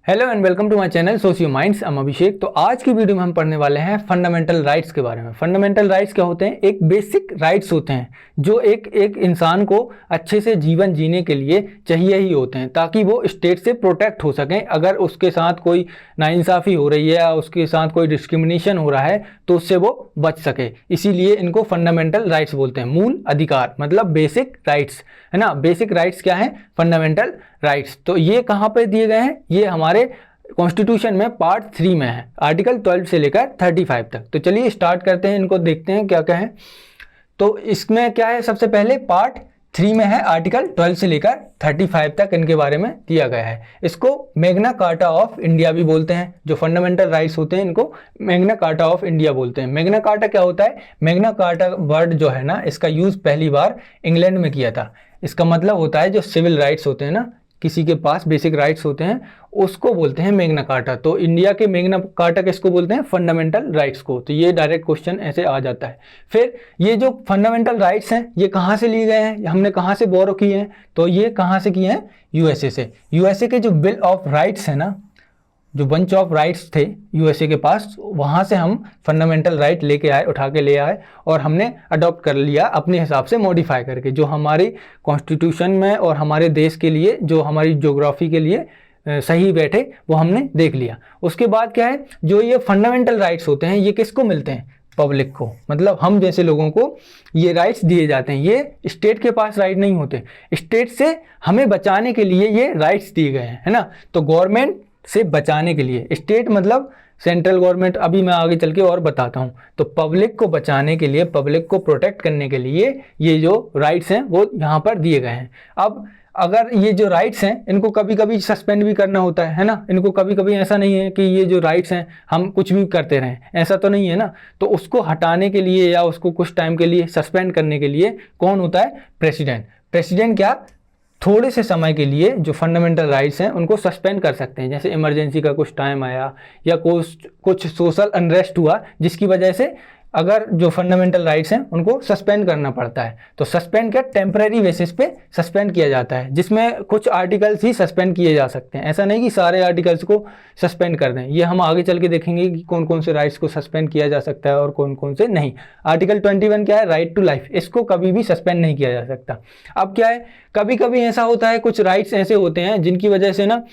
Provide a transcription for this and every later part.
Hello and welcome to my channel socio minds. I'm Abhishek. तो आज की वीडियो में हम पढ़ने वाले हैं फंडामेंटल राइट्स के बारे में। फंडामेंटल राइट्स क्या होते हैं? एक बेसिक राइट्स होते हैं जो एक इंसान को अच्छे से जीवन जीने के लिए चाहिए ही होते हैं, ताकि वो स्टेट से प्रोटेक्ट हो सकें। अगर उसके साथ कोई नाइंसाफ़ी हो रही है या उसके साथ कोई डिस्क्रिमिनेशन हो रहा है तो उससे वो बच सके, इसीलिए इनको फंडामेंटल राइट्स बोलते हैं। मूल अधिकार मतलब बेसिक राइट्स, है ना। बेसिक राइट्स क्या है? Fundamental rights. तो ये कहाँ पे दिए गए हैं? ये हमारे कॉन्स्टिट्यूशन में पार्ट 3 में है, आर्टिकल 12 से लेकर 35 तक। तो चलिए स्टार्ट करते हैं, इनको देखते हैं क्या क्या है। तो इसमें क्या है? सबसे पहले पार्ट 3 में है, आर्टिकल 12 से लेकर 35 तक इनके बारे में दिया गया है। इसको मैग्ना कार्टा ऑफ इंडिया भी बोलते हैं। जो फंडामेंटल राइट्स होते हैं इनको मैग्ना कार्टा ऑफ इंडिया बोलते हैं। मैग्ना कार्टा क्या होता है? मैग्ना कार्टा वर्ड जो है ना, इसका यूज़ पहली बार इंग्लैंड में किया था। इसका मतलब होता है जो सिविल राइट्स होते हैं ना, किसी के पास बेसिक राइट्स होते हैं, उसको बोलते हैं मैग्ना कार्टा। तो इंडिया के मैग्ना कार्टा किसको बोलते हैं? फंडामेंटल राइट्स को। तो ये डायरेक्ट क्वेश्चन ऐसे आ जाता है। फिर ये जो फंडामेंटल राइट्स हैं ये कहाँ से लिए गए हैं, हमने कहाँ से बोरो किए हैं? तो ये कहाँ से किए हैं? यूएसए से। यूएसए के जो बिल ऑफ राइट्स है ना, जो बंच ऑफ राइट्स थे यूएसए के पास, वहाँ से हम फंडामेंटल राइट लेके आए, उठा के ले आए और हमने अडॉप्ट कर लिया अपने हिसाब से मॉडिफाई करके, जो हमारी कॉन्स्टिट्यूशन में और हमारे देश के लिए, जो हमारी ज्योग्राफी के लिए सही बैठे, वो हमने देख लिया। उसके बाद क्या है? जो ये फंडामेंटल राइट्स होते हैं ये किसको मिलते हैं? पब्लिक को, मतलब हम जैसे लोगों को ये राइट्स दिए जाते हैं। ये स्टेट के पास राइट नहीं होते, स्टेट से हमें बचाने के लिए ये राइट्स दिए गए हैं, है ना। तो गवर्नमेंट से बचाने के लिए, स्टेट मतलब सेंट्रल गवर्नमेंट, अभी मैं आगे चल के और बताता हूँ। तो पब्लिक को बचाने के लिए, पब्लिक को प्रोटेक्ट करने के लिए ये जो राइट्स हैं वो यहाँ पर दिए गए हैं। अब अगर ये जो राइट्स हैं इनको कभी कभी सस्पेंड भी करना होता है ना। इनको कभी कभी ऐसा नहीं है कि ये जो राइट्स हैं हम कुछ भी करते रहें, ऐसा तो नहीं है ना। तो उसको हटाने के लिए या उसको कुछ टाइम के लिए सस्पेंड करने के लिए कौन होता है? प्रेसिडेंट। प्रेसिडेंट क्या थोड़े से समय के लिए जो फंडामेंटल राइट्स हैं उनको सस्पेंड कर सकते हैं। जैसे इमरजेंसी का कुछ टाइम आया या कुछ सोशल अनरेस्ट हुआ, जिसकी वजह से अगर जो फंडामेंटल राइट्स हैं उनको सस्पेंड करना पड़ता है। तो सस्पेंड क्या? टेम्परेरी बेसिस पे सस्पेंड किया जाता है, जिसमें कुछ आर्टिकल्स ही सस्पेंड किए जा सकते हैं। ऐसा नहीं कि सारे आर्टिकल्स को सस्पेंड कर दें। ये हम आगे चल के देखेंगे कि कौन कौन से राइट्स को सस्पेंड किया जा सकता है और कौन कौन से नहीं। आर्टिकल 21 क्या है? Right to life. इसको कभी भी सस्पेंड नहीं किया जा सकता। अब क्या है, कभी कभी ऐसा होता है, कुछ राइट्स ऐसे होते हैं जिनकी वजह से ना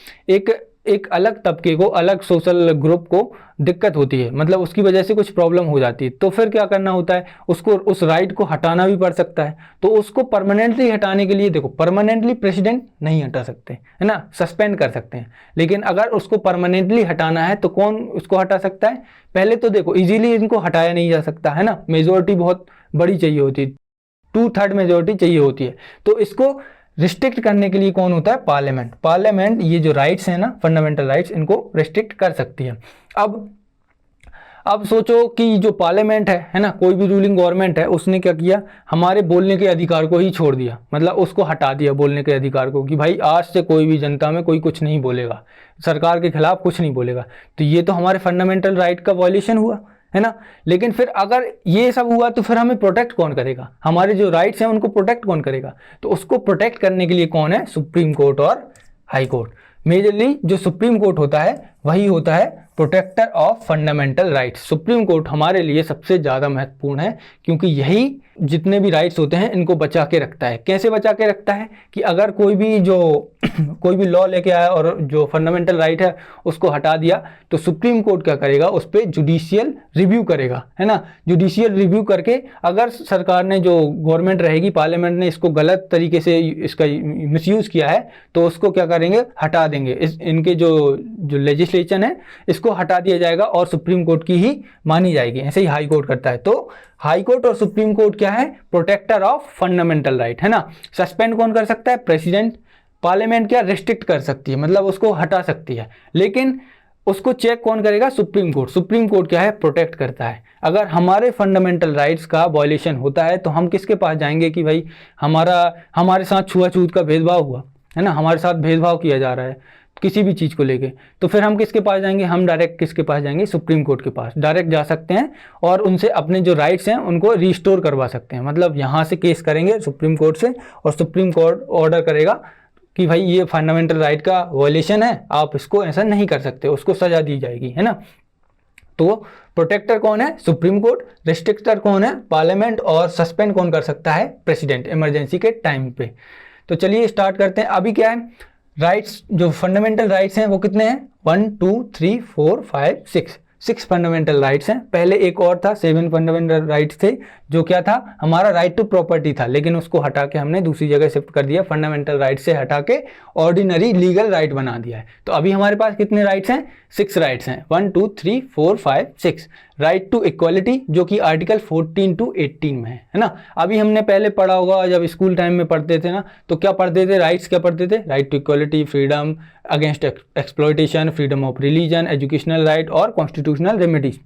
एक अलग तबके को, अलग सोशल ग्रुप को दिक्कत होती है, मतलब उसकी वजह से कुछ प्रॉब्लम हो जाती है। तो फिर क्या करना होता है? उसको, उस राइट को हटाना भी पड़ सकता है। तो उसको परमानेंटली हटाने के लिए, देखो परमानेंटली प्रेसिडेंट नहीं हटा सकते, है ना, सस्पेंड कर सकते हैं। लेकिन अगर उसको परमानेंटली हटाना है तो कौन उसको हटा सकता है? पहले तो देखो इजीली इनको हटाया नहीं जा सकता, है ना। मेजोरिटी बहुत बड़ी चाहिए होती है, 2/3 मेजोरिटी चाहिए होती है। तो इसको रिस्ट्रिक्ट करने के लिए कौन होता है? पार्लियामेंट। पार्लियामेंट ये जो राइट्स हैं ना, फंडामेंटल राइट्स, इनको रिस्ट्रिक्ट कर सकती है। अब सोचो कि जो पार्लियामेंट है ना, कोई भी रूलिंग गवर्नमेंट है, उसने क्या किया? हमारे बोलने के अधिकार को ही छोड़ दिया, मतलब उसको हटा दिया बोलने के अधिकार को, कि भाई आज से कोई भी जनता में कोई कुछ नहीं बोलेगा, सरकार के खिलाफ कुछ नहीं बोलेगा। तो ये तो हमारे फंडामेंटल राइट का वॉयलेशन हुआ, है ना। लेकिन फिर अगर ये सब हुआ तो फिर हमें प्रोटेक्ट कौन करेगा? हमारे जो राइट्स हैं उनको प्रोटेक्ट कौन करेगा? तो उसको प्रोटेक्ट करने के लिए कौन है? सुप्रीम कोर्ट और हाई कोर्ट। मेजरली जो सुप्रीम कोर्ट होता है वही होता है protector of fundamental rights. Supreme court हमारे लिए सबसे ज़्यादा महत्वपूर्ण है, क्योंकि यही जितने भी राइट्स होते हैं इनको बचा के रखता है। कैसे बचा के रखता है? कि अगर कोई भी लॉ लेके आया और जो फंडामेंटल राइट है उसको हटा दिया, तो सुप्रीम कोर्ट क्या करेगा? उस पर जुडिशियल रिव्यू करेगा, है ना। जुडिशियल रिव्यू करके अगर सरकार ने, जो गवर्नमेंट रहेगी, पार्लियामेंट ने इसको गलत तरीके से इसका मिसयूज़ किया है, तो उसको क्या करेंगे? हटा देंगे। इनके जो लेजिस्लेशन है इसको हटा दिया जाएगा और सुप्रीम कोर्ट की ही मानी जाएगी। ऐसे ही हाई कोर्ट करता है। तो हाई कोर्ट और सुप्रीम कोर्ट क्या है? प्रोटेक्टर ऑफ फंडामेंटल राइट, है ना। सस्पेंड कौन कर सकता है? प्रेसिडेंट। पार्लियामेंट क्या? रिस्ट्रिक्ट कर सकती है, मतलब उसको हटा सकती है। लेकिन उसको चेक कौन करेगा? Supreme court. सुप्रीम कोर्ट क्या है? प्रोटेक्ट करता है। अगर हमारे फंडामेंटल राइट्स का वॉयलेशन होता है तो हम किसके पास जाएंगे कि भाई हमारे साथ छुआछूत का भेदभाव हुआ, है ना, हमारे साथ भेदभाव किया जा रहा है किसी भी चीज़ को लेके, तो फिर हम किसके पास जाएंगे? हम डायरेक्ट किसके पास जाएंगे? सुप्रीम कोर्ट के पास डायरेक्ट जा सकते हैं और उनसे अपने जो राइट्स हैं उनको रिस्टोर करवा सकते हैं। मतलब यहाँ से केस करेंगे सुप्रीम कोर्ट से और सुप्रीम कोर्ट ऑर्डर करेगा कि भाई ये फंडामेंटल राइट का वायलेशन है, आप इसको ऐसा नहीं कर सकते, उसको सजा दी जाएगी, है ना। तो प्रोटेक्टर कौन है? Supreme court. रिस्ट्रिक्टर कौन है? पार्लियामेंट। और सस्पेंड कौन कर सकता है? प्रेसिडेंट, इमरजेंसी के टाइम पे। तो चलिए स्टार्ट करते हैं। अभी क्या है, राइट्स जो फंडामेंटल राइट्स हैं वो कितने हैं? 1 2 3 4 5 6 फंडामेंटल राइट्स हैं। पहले एक और था, 7 फंडामेंटल राइट्स थे, जो क्या था? हमारा राइट टू प्रॉपर्टी था, लेकिन उसको हटा के हमने दूसरी जगह शिफ्ट कर दिया, फंडामेंटल राइट से हटा के ऑर्डिनरी लीगल राइट बना दिया है। तो अभी हमारे पास कितने राइट्स हैं? 6 राइट्स हैं, 1 2 3 4 5 6। राइट टू इक्वालिटी, जो कि आर्टिकल 14 to 18 में है ना। अभी हमने पहले पढ़ा होगा, जब स्कूल टाइम में पढ़ते थे ना, तो क्या पढ़ते थे? राइट्स क्या पढ़ते थे? Right to equality, freedom against exploitation, freedom of religion, educational right और कॉन्स्टिट्यूशनल रेमेडीज।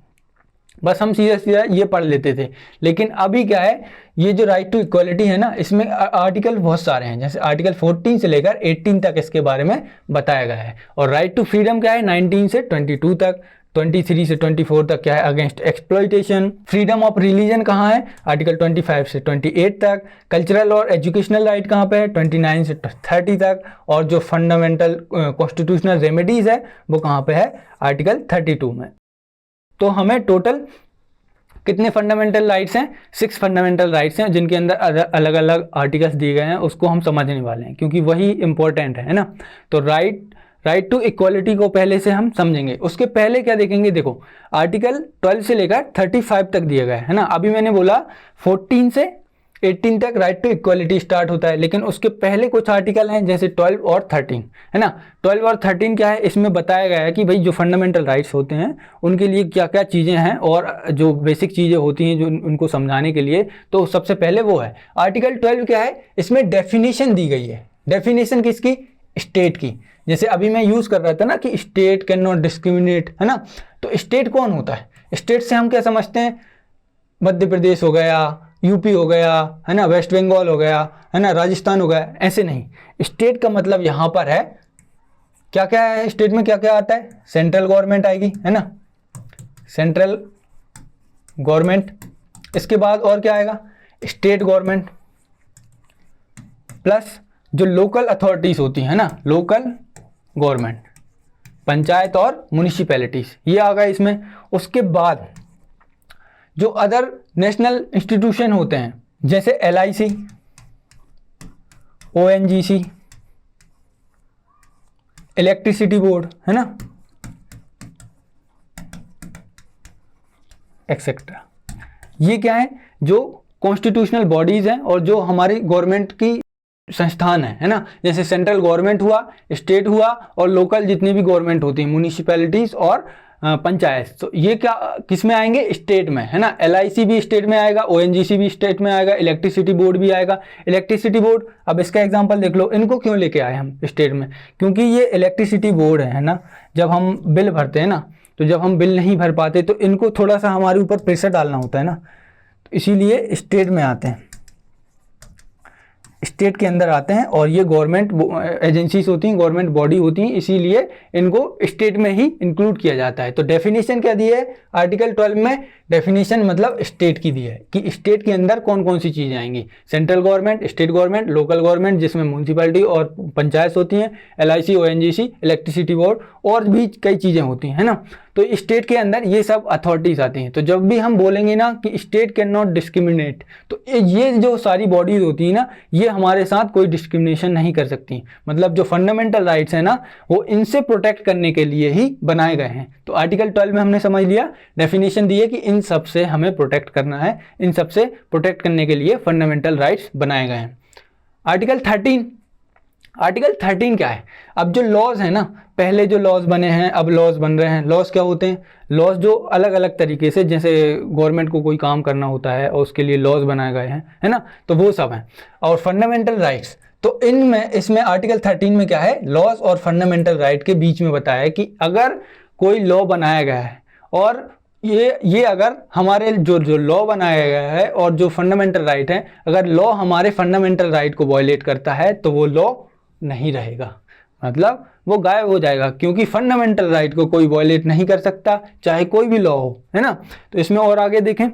बस हम सीधा सीधा ये पढ़ लेते थे। लेकिन अभी क्या है, ये जो राइट टू इक्वालिटी है ना, इसमें आर्टिकल बहुत सारे हैं, जैसे आर्टिकल 14 से लेकर 18 तक इसके बारे में बताया गया है। और राइट टू फ्रीडम क्या है? 19 से 22 तक, 23 से 24 तक क्या है? Against exploitation. Freedom of religion कहाँ है? आर्टिकल 25 से 28 तक। कल्चरल और एजुकेशनल राइट कहाँ पे है? 29 से 30 तक। और जो फंडामेंटल कॉन्स्टिट्यूशनल रेमेडीज है वो कहाँ पे है? आर्टिकल 32 में। तो हमें टोटल कितने फंडामेंटल राइट्स हैं? 6 फंडामेंटल राइट्स हैं, जिनके अंदर अलग अलग आर्टिकल्स दिए गए हैं, उसको हम समझने वाले हैं, क्योंकि वही इंपॉर्टेंट है ना। तो राइट टू इक्वालिटी को पहले से हम समझेंगे। उसके पहले क्या देखेंगे? देखो, आर्टिकल 12 से लेकर 35 तक दिया गया है ना। अभी मैंने बोला 14 से 18 तक राइट टू इक्वालिटी स्टार्ट होता है, लेकिन उसके पहले कुछ आर्टिकल हैं, जैसे 12 और 13, है ना। 12 और 13 क्या है? इसमें बताया गया है कि भाई जो फंडामेंटल राइट्स होते हैं उनके लिए क्या क्या चीज़ें हैं, और जो बेसिक चीज़ें होती हैं जो उनको समझाने के लिए। तो सबसे पहले वो है आर्टिकल 12 क्या है? इसमें डेफिनेशन दी गई है। डेफिनेशन किसकी? स्टेट की। जैसे अभी मैं यूज़ कर रहा था ना कि स्टेट कैन नॉट डिस्क्रिमिनेट, है ना। तो स्टेट कौन होता है? स्टेट से हम क्या समझते हैं? मध्य प्रदेश हो गया, यूपी हो गया, है ना, वेस्ट बंगाल हो गया, है ना, राजस्थान हो गया, ऐसे नहीं। स्टेट का मतलब यहाँ पर है क्या क्या है? स्टेट में क्या क्या आता है? सेंट्रल गवर्नमेंट आएगी, है ना, सेंट्रल गवर्नमेंट। इसके बाद और क्या आएगा? स्टेट गवर्नमेंट, प्लस जो लोकल अथॉरिटीज होती हैं ना, लोकल गवर्नमेंट, पंचायत और म्यूनिसिपैलिटीज, ये आ गए इसमें। उसके बाद जो अदर नेशनल इंस्टीट्यूशन होते हैं, जैसे LIC, ONGC, इलेक्ट्रिसिटी बोर्ड, है ना, एक्सेट्रा। ये क्या है? जो कॉन्स्टिट्यूशनल बॉडीज हैं और जो हमारी गवर्नमेंट की संस्थान है ना। जैसे सेंट्रल गवर्नमेंट हुआ, स्टेट हुआ, और लोकल जितनी भी गवर्नमेंट होती है, म्यूनिसिपैलिटीज और पंचायत। तो ये क्या किस में आएंगे? स्टेट में, है ना। LIC भी स्टेट में आएगा, ONGC भी स्टेट में आएगा, इलेक्ट्रिसिटी बोर्ड भी आएगा। इलेक्ट्रिसिटी बोर्ड, अब इसका एग्जांपल देख लो, इनको क्यों लेके आए हम स्टेट में? क्योंकि ये इलेक्ट्रिसिटी बोर्ड है ना, जब हम बिल भरते हैं ना, तो जब हम बिल नहीं भर पाते तो इनको थोड़ा सा हमारे ऊपर प्रेशर डालना होता है ना, तो इसीलिए स्टेट में आते हैं, स्टेट के अंदर आते हैं। और ये गवर्नमेंट एजेंसीज होती हैं, गवर्नमेंट बॉडी होती हैं, इसीलिए इनको स्टेट में ही इंक्लूड किया जाता है। तो डेफिनेशन क्या दी है आर्टिकल 12 में? डेफिनेशन मतलब स्टेट की दी है कि स्टेट के अंदर कौन कौन सी चीज़ें आएंगी। Central government, state government, local government जिसमें म्यूनसिपैलिटी और पंचायत होती हैं, LIC, ONGC, इलेक्ट्रिसिटी बोर्ड, और भी कई चीज़ें होती हैं, है ना। तो स्टेट के अंदर ये सब अथॉरिटीज़ आती हैं। तो जब भी हम बोलेंगे ना कि स्टेट कैन नॉट डिस्क्रिमिनेट, तो ये जो सारी बॉडीज होती हैं ना, ये हमारे साथ कोई डिस्क्रिमिनेशन नहीं कर सकती। मतलब जो फंडामेंटल राइट्स हैं ना, वो इनसे प्रोटेक्ट करने के लिए ही बनाए गए हैं। तो आर्टिकल 12 में हमने समझ लिया, डेफिनेशन दी है कि इन सब से हमें प्रोटेक्ट करना है, इन सब से प्रोटेक्ट करने के लिए फंडामेंटल राइट्स बनाए गए हैं। आर्टिकल 13 क्या है? अब जो लॉज है ना, पहले जो लॉज बने हैं, अब लॉज बन रहे हैं। लॉज क्या होते हैं? लॉज जो अलग अलग तरीके से, जैसे गवर्नमेंट को कोई काम करना होता है और उसके लिए लॉज बनाए गए हैं, है ना, तो वो सब हैं। और फंडामेंटल राइट्स, तो इसमें आर्टिकल 13 में क्या है? लॉज और फंडामेंटल राइट के बीच में बताया है कि अगर कोई लॉ बनाया गया है और ये अगर हमारे जो लॉ बनाया गया है और जो फंडामेंटल राइट है, अगर लॉ हमारे फंडामेंटल राइट को वायलेट करता है तो वो लॉ नहीं रहेगा, मतलब वो गायब हो जाएगा, क्योंकि फंडामेंटल राइट को कोई वायलेट नहीं कर सकता, चाहे कोई भी लॉ हो, है ना। तो इसमें और आगे देखें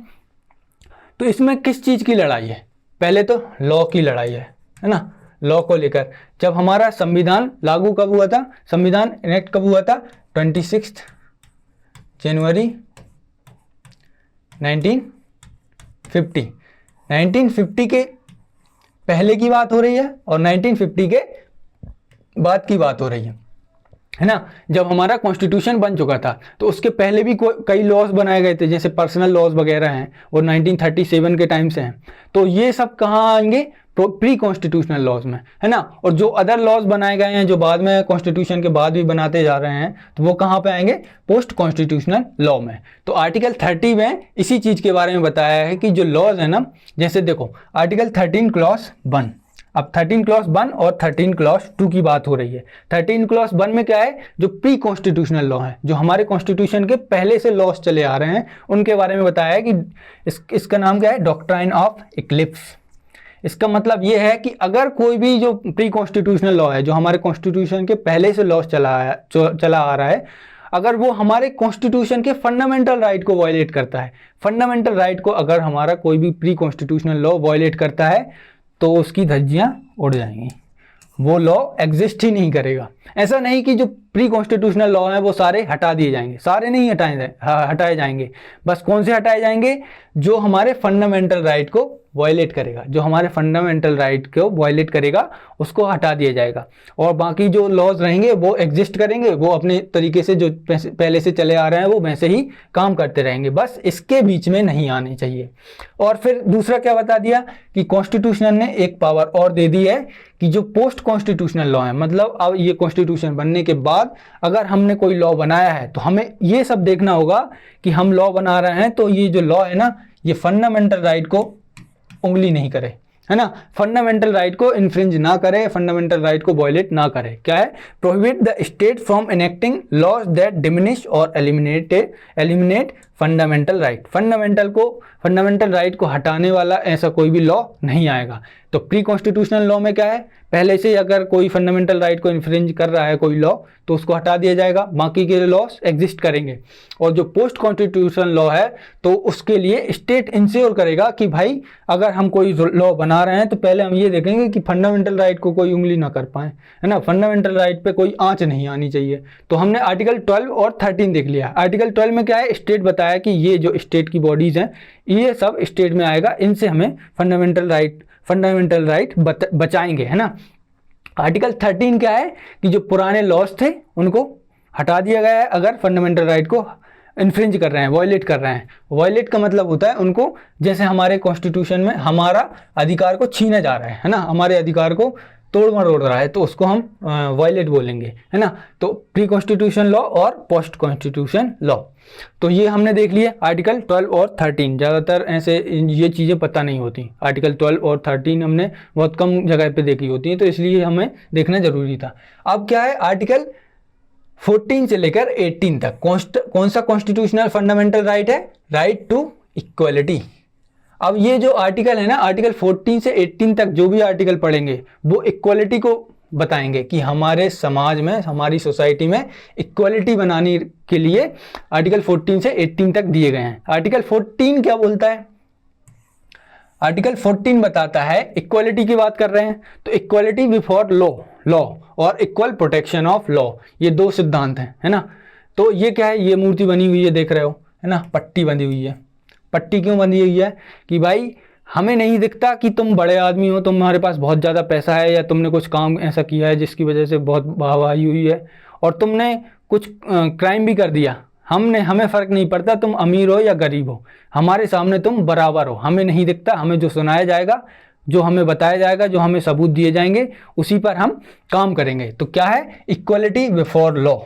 तो इसमें किस चीज़ की लड़ाई है? पहले तो लॉ की लड़ाई है ना। लॉ को लेकर। जब हमारा संविधान लागू कब हुआ था, संविधान इनेक्ट कब हुआ था, 26 जनवरी 1950। 1950 के पहले की बात हो रही है और 1950 के बाद की बात हो रही है ना। जब हमारा कॉन्स्टिट्यूशन बन चुका था तो उसके पहले भी कई लॉज बनाए गए थे, जैसे पर्सनल लॉज वगैरह हैं और 1937 के टाइम से हैं। तो ये सब कहाँ आएंगे, प्री कॉन्स्टिट्यूशनल लॉज में, है ना। और जो अदर लॉज बनाए गए हैं जो बाद में कॉन्स्टिट्यूशन के बाद भी बनाते जा रहे हैं, तो वो कहाँ पे आएंगे, पोस्ट कॉन्स्टिट्यूशनल लॉ में। तो आर्टिकल 30 में इसी चीज़ के बारे में बताया है कि जो लॉज है ना, जैसे देखो आर्टिकल 13 क्लॉज 1, अब 13 क्लॉज 1 और 13 क्लॉज 2 की बात हो रही है। 13 क्लॉज 1 में क्या है, जो प्री कॉन्स्टिट्यूशनल लॉ है, जो हमारे कॉन्स्टिट्यूशन के पहले से लॉज चले आ रहे हैं, उनके बारे में बताया है कि इसका नाम क्या है, डॉक्ट्राइन ऑफ इक्लिप्स। इसका मतलब ये है कि अगर कोई भी जो प्री कॉन्स्टिट्यूशनल लॉ है, जो हमारे कॉन्स्टिट्यूशन के पहले से लॉज चला आ रहा है, अगर वो हमारे कॉन्स्टिट्यूशन के फंडामेंटल राइट को वायलेट करता है, फंडामेंटल राइट को अगर हमारा कोई भी प्री कॉन्स्टिट्यूशनल लॉ वायलेट करता है, तो उसकी धज्जियां उड़ जाएंगी, वो लॉ एग्जिस्ट ही नहीं करेगा। ऐसा नहीं कि जो प्री कॉन्स्टिट्यूशनल लॉ है वो सारे हटा दिए जाएंगे, सारे नहीं हटाए जाएंगे। बस कौन से हटाए जाएंगे, जो हमारे फंडामेंटल राइट को वायलेट करेगा, जो हमारे फंडामेंटल राइट को वायलेट करेगा उसको हटा दिया जाएगा। और बाकी जो लॉज रहेंगे वो एग्जिस्ट करेंगे, वो अपने तरीके से जो पहले से चले आ रहे हैं वो वैसे ही काम करते रहेंगे, बस इसके बीच में नहीं आने चाहिए। और फिर दूसरा क्या बता दिया कि कॉन्स्टिट्यूशन ने एक पावर और दे दी है कि जो पोस्ट कॉन्स्टिट्यूशनल लॉ है, मतलब अब ये कॉन्स्टिट्यूशन बनने के बाद अगर हमने कोई लॉ बनाया है तो हमें ये सब देखना होगा कि हम लॉ बना रहे हैं तो ये जो लॉ है ना, ये फंडामेंटल राइट को उंगली नहीं करे, है ना, फंडामेंटल राइट को इन्फ्रिंज ना करे, फंडामेंटल राइट को वायलेट ना करे। क्या है, prohibit the state from enacting laws that diminish और eliminate fundamental right. Fundamental right को हटाने वाला ऐसा कोई भी लॉ नहीं आएगा। तो प्री कॉन्स्टिट्यूशनल लॉ में क्या है, पहले से अगर कोई फंडामेंटल राइट को इन्फ्रिंज कर रहा है कोई लॉ, तो उसको हटा दिया जाएगा, बाकी के लॉस एग्जिस्ट करेंगे। और जो पोस्ट कॉन्स्टिट्यूशनल लॉ है तो उसके लिए स्टेट इंश्योर करेगा कि भाई अगर हम कोई लॉ बना रहे हैं तो पहले हम ये देखेंगे कि फंडामेंटल राइट को कोई उंगली ना कर पाए, है ना, फंडामेंटल राइट पे कोई आंच नहीं आनी चाहिए। तो हमने आर्टिकल 12 और 13 देख लिया। आर्टिकल 12 में क्या है, स्टेट बताया कि ये जो स्टेट की बॉडीज हैं ये सब स्टेट में आएगा, इनसे हमें फंडामेंटल राइट बचाएंगे, है ना। आर्टिकल 13 क्या है कि जो पुराने लॉस थे उनको हटा दिया गया है अगर फंडामेंटल राइट को इन्फ्रिंज कर रहे हैं, वायलेट कर रहे हैं। वायलेट का मतलब होता है उनको, जैसे हमारे कॉन्स्टिट्यूशन में हमारा अधिकार को छीना जा रहा है ना, हमारे अधिकार को तोड़ मरोड़ रहा है, तो उसको हम वायलेट बोलेंगे, है ना। तो प्री कॉन्स्टिट्यूशन लॉ और पोस्ट कॉन्स्टिट्यूशन लॉ, तो ये हमने देख लिए आर्टिकल 12 और 13। ज़्यादातर ऐसे ये चीज़ें पता नहीं होती, आर्टिकल 12 और 13 हमने बहुत कम जगह पे देखी होती हैं, तो इसलिए हमें देखना जरूरी था। अब क्या है, आर्टिकल 14 से लेकर 18 तक कौन सा कॉन्स्टिट्यूशनल फंडामेंटल राइट है, राइट टू इक्वलिटी। अब ये जो आर्टिकल है ना, आर्टिकल 14 से 18 तक जो भी आर्टिकल पढ़ेंगे वो इक्वलिटी को बताएंगे कि हमारे समाज में, हमारी सोसाइटी में इक्वलिटी बनाने के लिए आर्टिकल 14 से 18 तक दिए गए हैं। आर्टिकल 14 क्या बोलता है, आर्टिकल 14 बताता है, इक्वलिटी की बात कर रहे हैं तो इक्वलिटी बिफोर लॉ और इक्वल प्रोटेक्शन ऑफ लॉ, ये दो सिद्धांत हैं, है ना। तो ये क्या है, ये मूर्ति बनी हुई है, देख रहे हो, है ना, पट्टी बंधी हुई है। पट्टी क्यों बंधी हुई है कि भाई हमें नहीं दिखता कि तुम बड़े आदमी हो, तुम्हारे पास बहुत ज़्यादा पैसा है या तुमने कुछ काम ऐसा किया है जिसकी वजह से बहुत वाहवाही हुई है और तुमने कुछ क्राइम भी कर दिया, हमें फ़र्क नहीं पड़ता तुम अमीर हो या गरीब हो, हमारे सामने तुम बराबर हो, हमें नहीं दिखता, हमें जो सुनाया जाएगा, जो हमें बताया जाएगा, जो हमें सबूत दिए जाएंगे उसी पर हम काम करेंगे। तो क्या है, इक्वलिटी बिफोर लॉ,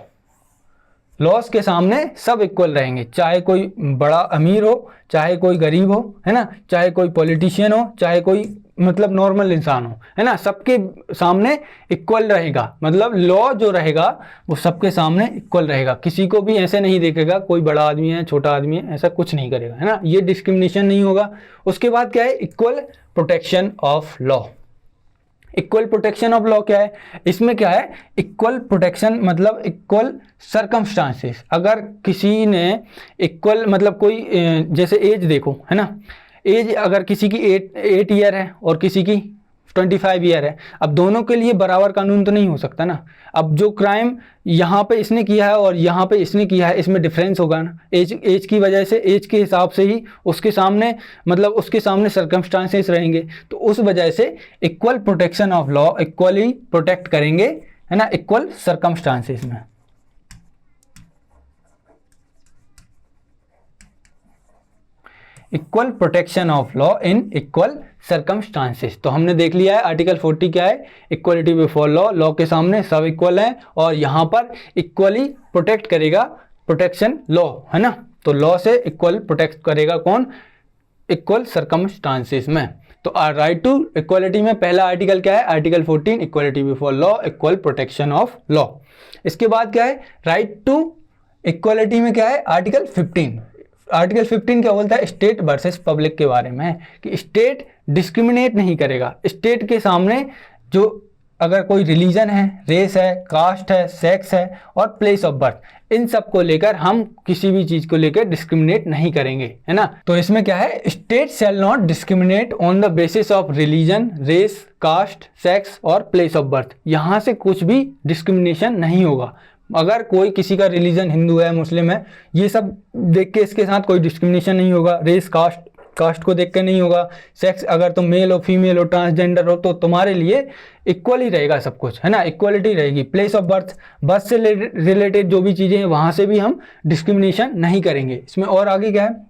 लॉस के सामने सब इक्वल रहेंगे, चाहे कोई बड़ा अमीर हो, चाहे कोई गरीब हो, है ना, चाहे कोई पॉलिटिशियन हो, चाहे कोई मतलब नॉर्मल इंसान हो, है ना, सबके सामने इक्वल रहेगा। मतलब लॉ जो रहेगा वो सबके सामने इक्वल रहेगा, किसी को भी ऐसे नहीं देखेगा कोई बड़ा आदमी है छोटा आदमी है, ऐसा कुछ नहीं करेगा, है ना, ये डिस्क्रिमिनेशन नहीं होगा। उसके बाद क्या है, equal protection of law. Equal protection of law क्या है, इसमें क्या है, इक्वल प्रोटेक्शन मतलब इक्वल सर्कमस्टांसेस। अगर किसी ने इक्वल मतलब कोई जैसे एज देखो, है ना, एज अगर किसी की 8 ईयर है और किसी की 25 ईयर है। अब दोनों के लिए बराबर कानून तो नहीं हो सकता ना। अब जो क्राइम यहाँ पे इसने किया है और यहाँ पे इसने किया है, इसमें डिफरेंस होगा ना। एज की वजह से, एज के हिसाब से ही उसके सामने, मतलब उसके सामने सर्कमस्टांसेस रहेंगे, तो उस वजह से equal protection of law, equally protect करेंगे, है ना, इक्वल सर्कमस्टांसेस में। Equal protection of law in equal circumstances. तो हमने देख लिया है आर्टिकल 40 क्या है, इक्वलिटी बिफोर लॉ, लॉ के सामने सब इक्वल हैं और यहाँ पर इक्वली प्रोटेक्ट करेगा, प्रोटेक्शन लॉ, है ना। तो लॉ से इक्वल प्रोटेक्ट करेगा कौन, इक्वल सर्कमस्टांसेस में। तो राइट टू इक्वलिटी में पहला आर्टिकल क्या है, article 14 equality before law, equal protection of law. इसके बाद क्या है, राइट टू इक्वलिटी में क्या है, आर्टिकल 15। आर्टिकल 15 क्या बोलता है, स्टेट वर्सेस पब्लिक के बारे में है, कि स्टेट डिस्क्रिमिनेट नहीं करेगा। स्टेट के सामने जो अगर कोई रिलीजन है, रेस है, कास्ट है, सेक्स है और प्लेस ऑफ बर्थ, इन सब को लेकर हम किसी भी चीज को लेकर डिस्क्रिमिनेट नहीं करेंगे, है ना। तो इसमें क्या है, state shall not discriminate on the basis of religion, race, caste, sex और प्लेस ऑफ बर्थ। यहाँ से कुछ भी डिस्क्रिमिनेशन नहीं होगा। अगर कोई किसी का रिलीजन हिंदू है, मुस्लिम है, ये सब देख के इसके साथ कोई डिस्क्रिमिनेशन नहीं होगा। रेस, कास्ट को देख के नहीं होगा। सेक्स, अगर तुम मेल हो, फीमेल हो, ट्रांसजेंडर हो, तो तुम्हारे लिए इक्वल ही रहेगा सब कुछ, है ना, इक्वलिटी रहेगी। प्लेस ऑफ बर्थ, बर्थ से रिलेटेड जो भी चीज़ें हैं वहाँ से भी हम डिस्क्रिमिनेशन नहीं करेंगे। इसमें और आगे क्या है,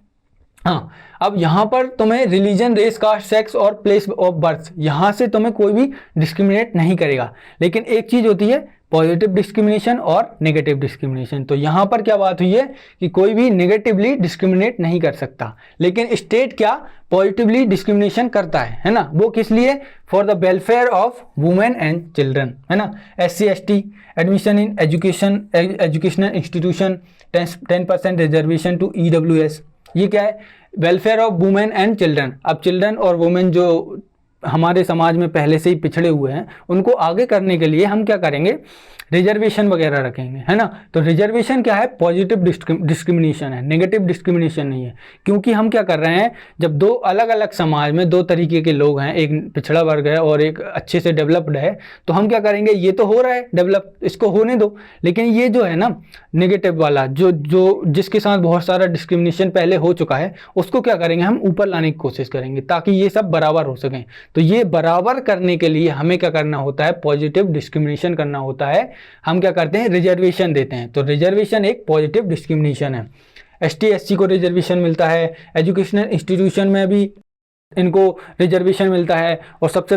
हाँ, अब यहाँ पर तुम्हें रिलीजन, रेस, कास्ट, सेक्स और प्लेस ऑफ बर्थ, यहाँ से तुम्हें कोई भी डिस्क्रिमिनेट नहीं करेगा। लेकिन एक चीज़ होती है पॉजिटिव डिस्क्रिमिनेशन और नेगेटिव डिस्क्रिमिनेशन। तो यहाँ पर क्या बात हुई है कि कोई भी नेगेटिवली डिस्क्रिमिनेट नहीं कर सकता, लेकिन स्टेट क्या पॉजिटिवली डिस्क्रिमिनेशन करता है ना। वो किस लिए, for the welfare of women and children, है ना। SC ST admission in educational institution, 10% reservation to EWS, ये क्या है, welfare of women and children. अब चिल्ड्रन और वुमेन जो हमारे समाज में पहले से ही पिछड़े हुए हैं, उनको आगे करने के लिए हम क्या करेंगे, रिजर्वेशन वगैरह रखेंगे, है ना। तो रिजर्वेशन क्या है, पॉजिटिव डिस्क्रिमिनेशन है, नेगेटिव डिस्क्रिमिनेशन नहीं है। क्योंकि हम क्या कर रहे हैं, जब दो अलग अलग समाज में दो तरीके के लोग हैं, एक पिछड़ा वर्ग है और एक अच्छे से डेवलप्ड है, तो हम क्या करेंगे, ये तो हो रहा है डेवलप, इसको होने दो। लेकिन ये जो है ना नेगेटिव वाला, जो जिसके साथ बहुत सारा डिस्क्रिमिनेशन पहले हो चुका है, उसको क्या करेंगे, हम ऊपर लाने की कोशिश करेंगे ताकि ये सब बराबर हो सकें। तो ये बराबर करने के लिए हमें क्या करना होता है, पॉजिटिव डिस्क्रिमिनेशन करना होता है। हम क्या करते हैं, रिजर्वेशन देते हैं। तो रिजर्वेशन एक पॉजिटिव डिस्क्रिमिनेशन है। ST SC को रिजर्वेशन मिलता है, एजुकेशनल इंस्टीट्यूशन में भी इनको रिजर्वेशन मिलता है। और सबसे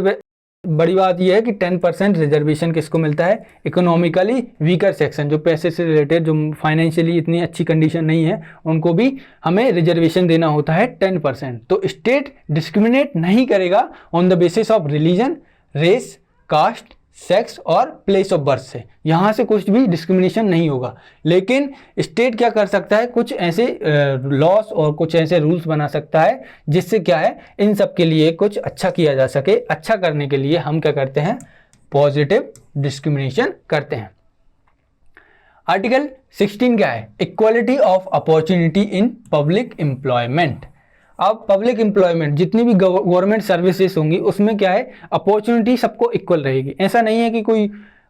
बड़ी बात यह है कि 10% रिजर्वेशन किसको मिलता है, इकोनॉमिकली वीकर सेक्शन, जो पैसे से रिलेटेड, जो फाइनेंशियली इतनी अच्छी कंडीशन नहीं है, उनको भी हमें रिजर्वेशन देना होता है 10%। तो स्टेट डिस्क्रिमिनेट नहीं करेगा on the basis of religion, race, caste, sex और प्लेस ऑफ बर्थ से, यहाँ से कुछ भी डिस्क्रिमिनेशन नहीं होगा। लेकिन स्टेट क्या कर सकता है, कुछ ऐसे लॉस और कुछ ऐसे रूल्स बना सकता है जिससे क्या है, इन सब के लिए कुछ अच्छा किया जा सके। अच्छा करने के लिए हम क्या करते हैं, पॉजिटिव डिस्क्रिमिनेशन करते हैं। आर्टिकल 16 क्या है, equality of opportunity in public employment. अब पब्लिक एम्प्लॉयमेंट, जितनी भी गवर्नमेंट सर्विसेज होंगी, उसमें क्या है, अपॉर्चुनिटी सबको इक्वल रहेगी। ऐसा नहीं है कि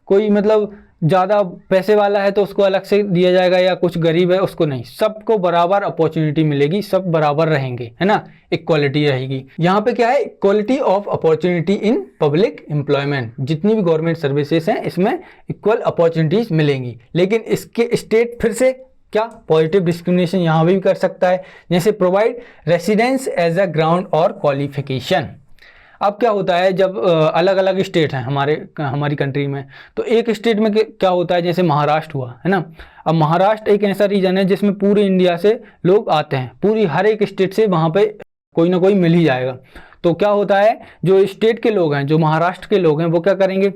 कोई मतलब ज़्यादा पैसे वाला है तो उसको अलग से दिया जाएगा, या कुछ गरीब है उसको नहीं, सबको बराबर अपॉर्चुनिटी मिलेगी, सब बराबर रहेंगे, है ना, इक्वालिटी रहेगी। यहाँ पे क्या है, equality of opportunity in public employment, जितनी भी गवर्नमेंट सर्विसेज हैं इसमें इक्वल अपॉर्चुनिटीज मिलेंगी। लेकिन इसके स्टेट फिर से क्या पॉजिटिव डिस्क्रिमिनेशन यहाँ भी कर सकता है, जैसे provide residence as a ground और क्वालिफिकेशन। अब क्या होता है, जब अलग अलग स्टेट हैं हमारी कंट्री में, तो एक स्टेट में क्या होता है, जैसे महाराष्ट्र हुआ, है ना। अब महाराष्ट्र एक ऐसा रीजन है जिसमें पूरे इंडिया से लोग आते हैं, पूरी हर एक स्टेट से वहाँ पे कोई ना कोई मिल ही जाएगा। तो क्या होता है, जो स्टेट के लोग हैं, जो महाराष्ट्र के लोग हैं, वो क्या करेंगे,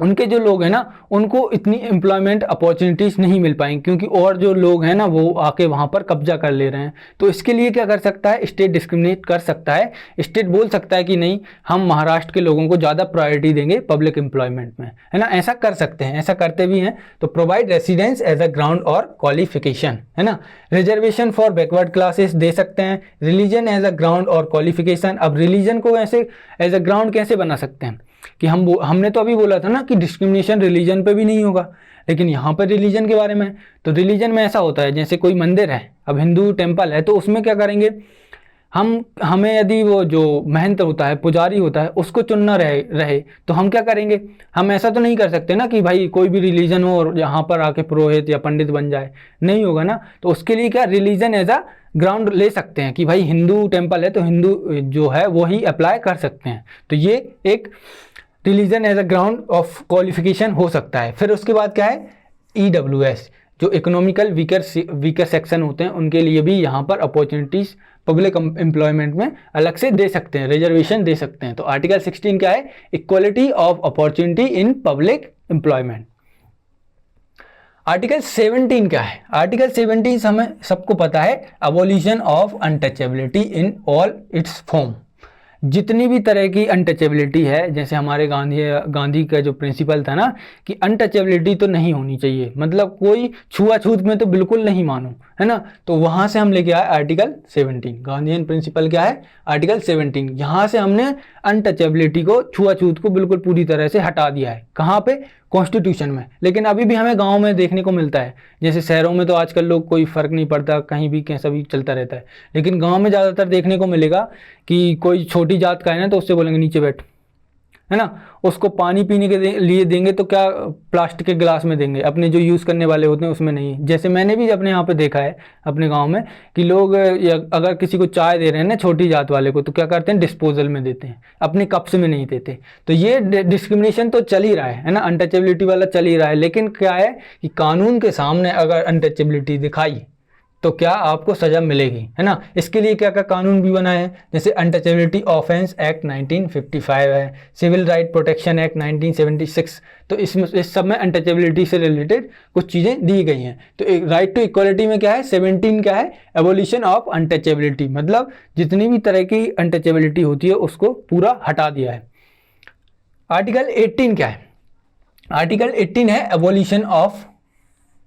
उनके जो लोग हैं ना उनको इतनी एम्प्लॉयमेंट अपॉर्चुनिटीज़ नहीं मिल पाएंगी, क्योंकि और जो लोग हैं ना वो आके वहाँ पर कब्जा कर ले रहे हैं। तो इसके लिए क्या कर सकता है, स्टेट डिस्क्रिमिनेट कर सकता है। स्टेट बोल सकता है कि नहीं, हम महाराष्ट्र के लोगों को ज़्यादा प्रायोरिटी देंगे पब्लिक एम्प्लॉयमेंट में, है ना। ऐसा कर सकते हैं, ऐसा करते भी हैं। तो provide residence as a ground और क्वालिफिकेशन, है ना। रिजर्वेशन फॉर बैकवर्ड क्लासेस दे सकते हैं। रिलीजन एज अ ग्राउंड और क्वालिफिकेशन, अब रिलीजन को ऐसे एज अ ग्राउंड कैसे बना सकते हैं कि हमने तो अभी बोला था ना कि डिस्क्रिमिनेशन रिलीजन पे भी नहीं होगा, लेकिन यहाँ पर रिलीजन के बारे में। तो रिलीजन में ऐसा होता है, जैसे कोई मंदिर है, अब हिंदू टेम्पल है, तो उसमें क्या करेंगे हमें यदि वो जो महंत होता है, पुजारी होता है, उसको चुनना रहे तो हम क्या करेंगे, हम ऐसा तो नहीं कर सकते ना कि भाई कोई भी रिलीजन हो और यहाँ पर आके पुरोहित या पंडित बन जाए, नहीं होगा ना। तो उसके लिए क्या रिलीजन एज अ ग्राउंड ले सकते हैं कि भाई हिंदू टेम्पल है तो हिंदू जो है वो ही अप्लाई कर सकते हैं। तो ये एक religion as a ground of qualification हो सकता है। फिर उसके बाद क्या है, EWS, जो इकोनॉमिकल वीकर सेक्शन होते हैं, उनके लिए भी यहाँ पर अपॉर्चुनिटीज़ पब्लिक एम्प्लॉयमेंट में अलग से दे सकते हैं, रिजर्वेशन दे सकते हैं। तो आर्टिकल 16 क्या है, equality of opportunity in public employment. Article 17 क्या है, आर्टिकल 17 हमें सबको पता है, abolition of untouchability in all it's form. जितनी भी तरह की अनटचेबिलिटी है, जैसे हमारे गांधी का जो प्रिंसिपल था ना कि अनटचेबिलिटी तो नहीं होनी चाहिए, मतलब कोई छुआछूत में तो बिल्कुल नहीं मानो, है ना। तो वहाँ से हम लेके आए आर्टिकल 17, गांधीयन प्रिंसिपल क्या है, आर्टिकल 17। यहाँ से हमने अनटचेबिलिटी को, छुआछूत को बिल्कुल पूरी तरह से हटा दिया है। कहाँ पे, कॉन्स्टिट्यूशन में। लेकिन अभी भी हमें गाँव में देखने को मिलता है, जैसे शहरों में तो आजकल लोग कोई फ़र्क नहीं पड़ता, कहीं भी कैसा भी चलता रहता है, लेकिन गाँव में ज़्यादातर देखने को मिलेगा कि कोई छोटी जात का है ना तो उससे बोलेंगे नीचे बैठ, है ना। उसको पानी पीने के लिए देंगे तो क्या प्लास्टिक के गिलास में देंगे, अपने जो यूज़ करने वाले होते हैं उसमें नहीं। जैसे मैंने भी अपने यहाँ पे देखा है अपने गांव में कि लोग अगर किसी को चाय दे रहे हैं ना छोटी जात वाले को, तो क्या करते हैं, डिस्पोजल में देते हैं, अपने कप्स में नहीं देते। तो ये डिस्क्रिमिनेशन तो चल ही रहा है ना, अनटचेबिलिटी वाला चल ही रहा है। लेकिन क्या है कि कानून के सामने अगर अनटचेबिलिटी दिखाई तो क्या आपको सजा मिलेगी, है ना। इसके लिए क्या क्या कानून भी बना है, जैसे अनटचेबिलिटी ऑफेंस एक्ट 1955 है, सिविल राइट प्रोटेक्शन एक्ट 1976। तो इस सब में अनटचेबिलिटी से रिलेटेड कुछ चीज़ें दी गई हैं। तो एक राइट टू इक्वलिटी में क्या है, 17 क्या है, एबोलिशन ऑफ अनटचेबिलिटी, मतलब जितनी भी तरह की अनटचेबिलिटी होती है उसको पूरा हटा दिया है। आर्टिकल 18 क्या है, आर्टिकल 18 है एबोलिशन ऑफ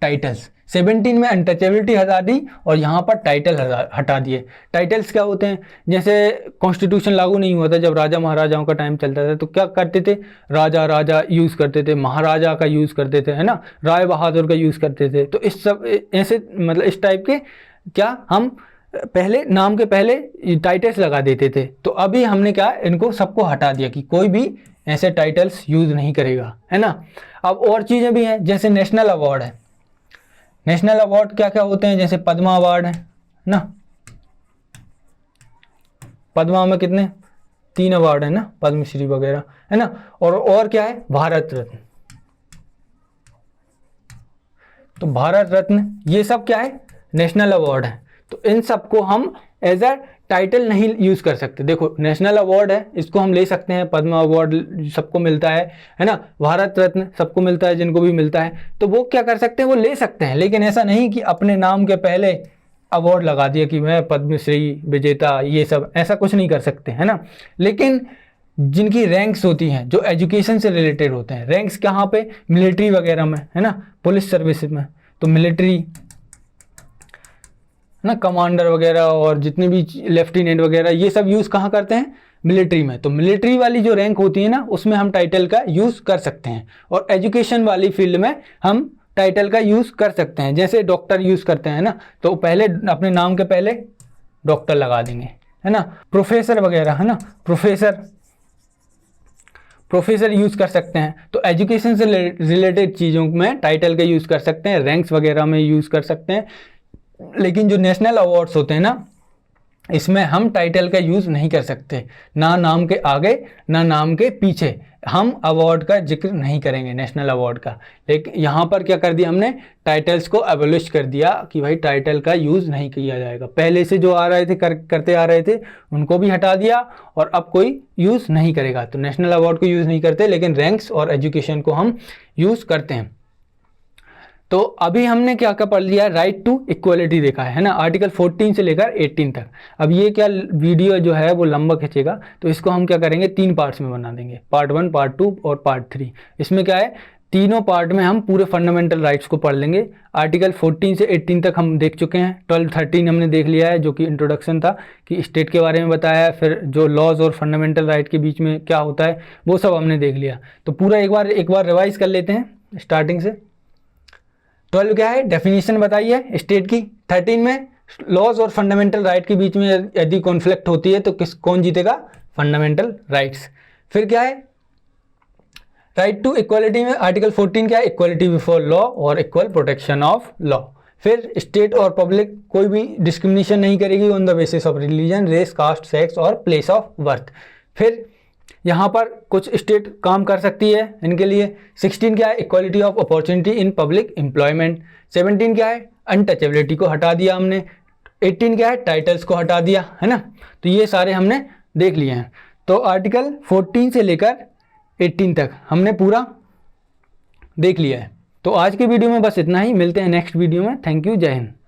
टाइटल्स। 17 में अनटचेबिलिटी हटा दी और यहाँ पर टाइटल हटा दिए। टाइटल्स क्या होते हैं, जैसे कॉन्स्टिट्यूशन लागू नहीं हुआ था, जब राजा महाराजाओं का टाइम चलता था तो क्या करते थे, राजा यूज़ करते थे, महाराजा का यूज़ करते थे, है ना, राय बहादुर का यूज़ करते थे। तो इस सब ऐसे मतलब इस टाइप के क्या हम पहले नाम के पहले टाइटल्स लगा देते थे। तो अभी हमने क्या इनको सबको हटा दिया कि कोई भी ऐसे टाइटल्स यूज़ नहीं करेगा, है ना। अब और चीज़ें भी हैं, जैसे नेशनल अवार्ड है। नेशनल अवार्ड क्या क्या होते हैं, जैसे पद्मा अवार्ड है ना, पद्मा में कितने 3 अवार्ड है ना, पद्मश्री वगैरह, है ना। और क्या है, भारत रत्न। तो भारत रत्न ये सब क्या है, नेशनल अवार्ड है। तो इन सबको हम एज अ टाइटल नहीं यूज़ कर सकते। देखो नेशनल अवार्ड है, इसको हम ले सकते हैं, पद्म अवार्ड सबको मिलता है ना, भारत रत्न सबको मिलता है, जिनको भी मिलता है तो वो क्या कर सकते हैं, वो ले सकते हैं। लेकिन ऐसा नहीं कि अपने नाम के पहले अवार्ड लगा दिया कि मैं पद्मश्री विजेता, ये सब ऐसा कुछ नहीं कर सकते, है ना। लेकिन जिनकी रैंक्स होती हैं, जो एजुकेशन से रिलेटेड होते हैं, रैंक्स कहाँ पे, मिलिट्री वगैरह में, है ना, पुलिस सर्विस में, तो मिलिट्री ना, कमांडर वगैरह और जितने भी लेफ्टिनेंट वगैरह, ये सब यूज़ कहाँ करते हैं, मिलिट्री में। तो मिलिट्री वाली जो रैंक होती है ना, उसमें हम टाइटल का यूज़ कर सकते हैं। और एजुकेशन वाली फील्ड में हम टाइटल का यूज़ कर सकते हैं, जैसे डॉक्टर यूज़ करते हैं ना, तो पहले अपने नाम के पहले डॉक्टर लगा देंगे, है ना। प्रोफेसर वगैरह, है ना, प्रोफेसर यूज़ कर सकते हैं। तो एजुकेशन से रिलेटेड चीज़ों में टाइटल का यूज़ कर सकते हैं, रैंक्स वगैरह में यूज़ कर सकते हैं। लेकिन जो नेशनल अवार्ड्स होते हैं ना, इसमें हम टाइटल का यूज़ नहीं कर सकते, ना नाम के आगे ना नाम के पीछे हम अवार्ड का जिक्र नहीं करेंगे, नेशनल अवार्ड का। लेकिन यहाँ पर क्या कर दिया हमने, टाइटल्स को एबोलिश कर दिया कि भाई टाइटल का यूज़ नहीं किया जाएगा। पहले से जो आ रहे थे करते आ रहे थे उनको भी हटा दिया और अब कोई यूज़ नहीं करेगा। तो नेशनल अवार्ड को यूज़ नहीं करते, लेकिन रैंक्स और एजुकेशन को हम यूज़ करते हैं। तो अभी हमने क्या क्या पढ़ लिया, राइट टू इक्वलिटी देखा है ना, आर्टिकल 14 से लेकर 18 तक। अब ये क्या वीडियो जो है वो लंबा खींचेगा, तो इसको हम क्या करेंगे, 3 पार्ट्स में बना देंगे, पार्ट 1, पार्ट 2 और पार्ट 3। इसमें क्या है, तीनों पार्ट में हम पूरे फंडामेंटल राइट्स को पढ़ लेंगे। आर्टिकल 14 से 18 तक हम देख चुके हैं, 12, 13 हमने देख लिया है, जो कि इंट्रोडक्शन था कि स्टेट के बारे में बताया है, फिर जो लॉज और फंडामेंटल राइट के बीच में क्या होता है वो सब हमने देख लिया। तो पूरा एक बार रिवाइज कर लेते हैं स्टार्टिंग से। 12 क्या है, डेफिनेशन बताइए स्टेट की। 13 में लॉज और फंडामेंटल राइट के बीच में यदि कॉन्फ्लिक्ट होती है तो कौन जीतेगा, फंडामेंटल राइट्स। फिर क्या है, राइट टू इक्वालिटी में आर्टिकल 14 क्या है, इक्वालिटी बिफोर लॉ और इक्वल प्रोटेक्शन ऑफ लॉ। फिर स्टेट और पब्लिक कोई भी डिस्क्रिमिनेशन नहीं करेगी on the basis of religion, race, caste, sex और प्लेस ऑफ बर्थ। फिर यहाँ पर कुछ स्टेट काम कर सकती है इनके लिए। 16 क्या है, equality of opportunity in public employment. 17 क्या है, अनटचेबिलिटी को हटा दिया हमने। 18 क्या है, टाइटल्स को हटा दिया, है ना। तो ये सारे हमने देख लिए हैं। तो आर्टिकल 14 से लेकर 18 तक हमने पूरा देख लिया है। तो आज की वीडियो में बस इतना ही, मिलते हैं नेक्स्ट वीडियो में। थैंक यू, जय हिंद।